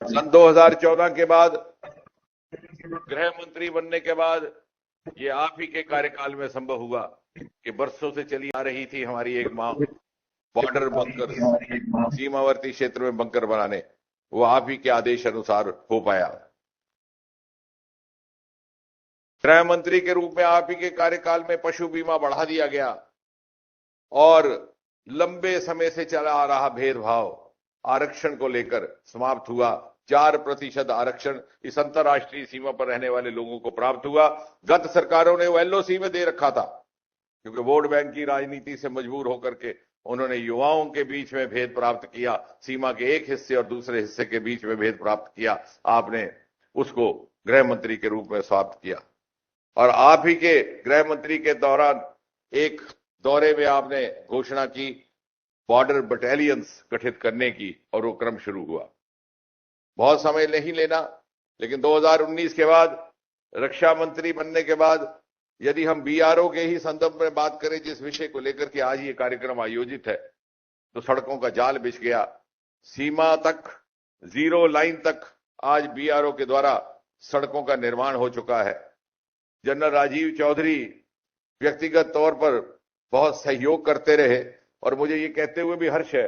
सन 2014 के बाद गृह मंत्री बनने के बाद ये आप ही के कार्यकाल में संभव हुआ कि बरसों से चली आ रही थी हमारी एक मांग बॉर्डर बंकर, सीमावर्ती क्षेत्र में बंकर बनाने, वो आप ही के आदेश अनुसार हो पाया। गृह मंत्री के रूप में आप ही के कार्यकाल में पशु बीमा बढ़ा दिया गया और लंबे समय से चला आ रहा भेदभाव आरक्षण को लेकर समाप्त हुआ। 4% आरक्षण इस अंतर्राष्ट्रीय सीमा पर रहने वाले लोगों को प्राप्त हुआ। गत सरकारों ने वो एलओसी में दे रखा था, क्योंकि वोट बैंक की राजनीति से मजबूर होकर के उन्होंने युवाओं के बीच में भेद प्राप्त किया, सीमा के एक हिस्से और दूसरे हिस्से के बीच में भेद प्राप्त किया। आपने उसको गृह मंत्री के रूप में समाप्त किया और आप ही के गृह मंत्री के दौरान एक दौरे में आपने घोषणा की बॉर्डर बटालियंस गठित करने की, और वो क्रम शुरू हुआ। बहुत समय नहीं लेना, लेकिन 2019 के बाद रक्षा मंत्री बनने के बाद यदि हम बीआरओ के ही संदर्भ में बात करें, जिस विषय को लेकर के आज ये कार्यक्रम आयोजित है, तो सड़कों का जाल बिछ गया। सीमा तक, जीरो लाइन तक आज बीआरओ के द्वारा सड़कों का निर्माण हो चुका है। जनरल राजीव चौधरी व्यक्तिगत तौर पर बहुत सहयोग करते रहे और मुझे ये कहते हुए भी हर्ष है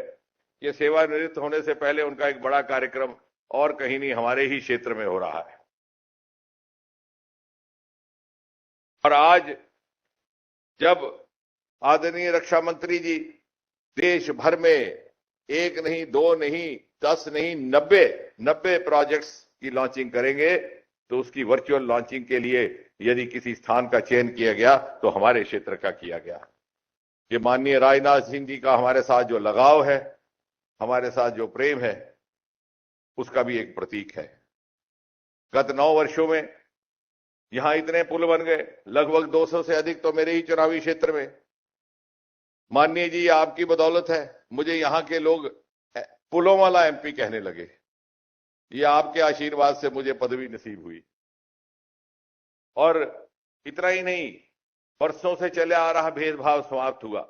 कि सेवानिवृत्त होने से पहले उनका एक बड़ा कार्यक्रम और कहीं नहीं हमारे ही क्षेत्र में हो रहा है। और आज जब आदरणीय रक्षा मंत्री जी देश भर में एक नहीं, दो नहीं, 10 नहीं, 90 प्रोजेक्ट्स की लॉन्चिंग करेंगे, तो उसकी वर्चुअल लॉन्चिंग के लिए यदि किसी स्थान का चयन किया गया तो हमारे क्षेत्र का किया गया। ये माननीय राजनाथ सिंह जी का हमारे साथ जो लगाव है, हमारे साथ जो प्रेम है, उसका भी एक प्रतीक है। गत 9 वर्षों में यहां इतने पुल बन गए, लगभग 200 से अधिक तो मेरे ही चुनावी क्षेत्र में। माननीय जी, आपकी बदौलत है मुझे यहां के लोग पुलों वाला एमपी कहने लगे। ये आपके आशीर्वाद से मुझे पदवी नसीब हुई। और इतना ही नहीं, वर्षों से चले आ रहा भेदभाव समाप्त हुआ।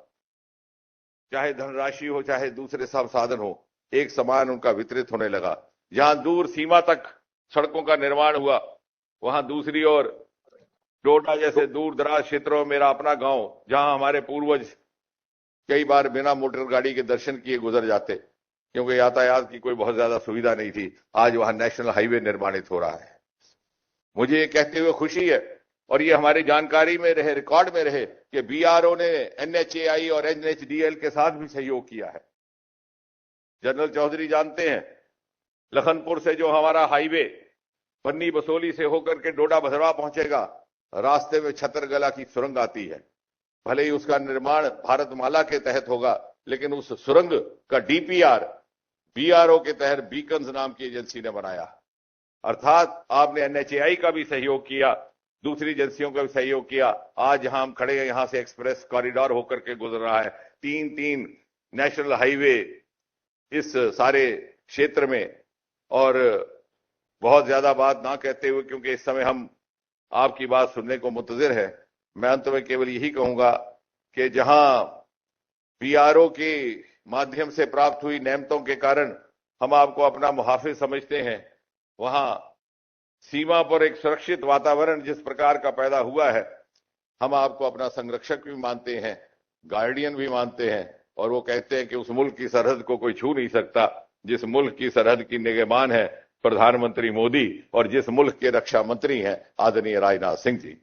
चाहे धनराशि हो, चाहे दूसरे सब साधन हो, एक समान उनका वितरित होने लगा। जहां दूर सीमा तक सड़कों का निर्माण हुआ, वहां दूसरी ओर डोडा जैसे दूर दराज क्षेत्रों में मेरा अपना गांव, जहां हमारे पूर्वज कई बार बिना मोटर गाड़ी के दर्शन किए गुजर जाते, क्योंकि यातायात की कोई बहुत ज्यादा सुविधा नहीं थी, आज वहां नेशनल हाईवे निर्माणित हो रहा है। मुझे ये कहते हुए खुशी है और ये हमारी जानकारी में रहे, रिकॉर्ड में रहे, कि बीआरओ ने एनएचएआई और एनएचडीएल के साथ भी सहयोग किया है। जनरल चौधरी जानते हैं, लखनपुर से जो हमारा हाईवे बन्नी बसोली से होकर के डोडा भदरवा पहुंचेगा, रास्ते में छतरगला की सुरंग आती है। भले ही उसका निर्माण भारतमाला के तहत होगा, लेकिन उस सुरंग का डीपीआर बीआरओ के तहत बीकन्स नाम की एजेंसी ने बनाया। अर्थात आपने एनएचएआई का भी सहयोग किया, दूसरी एजेंसियों का भी सहयोग किया। आज जहां हम खड़े हैं, यहां से एक्सप्रेस कॉरिडोर होकर के गुजर रहा है। 3 नेशनल हाईवे इस सारे क्षेत्र में। और बहुत ज्यादा बात ना कहते हुए, क्योंकि इस समय हम आपकी बात सुनने को मुंतजिर है, मैं अंत में केवल यही कहूंगा कि जहां बीआरओ के माध्यम से प्राप्त हुई नेमतों के कारण हम आपको अपना मुहाफिज समझते हैं, वहां सीमा पर एक सुरक्षित वातावरण जिस प्रकार का पैदा हुआ है, हम आपको अपना संरक्षक भी मानते हैं, गार्डियन भी मानते हैं। और वो कहते हैं कि उस मुल्क की सरहद को कोई छू नहीं सकता जिस मुल्क की सरहद की निगहबान है प्रधानमंत्री मोदी, और जिस मुल्क के रक्षा मंत्री हैं आदरणीय राजनाथ सिंह जी।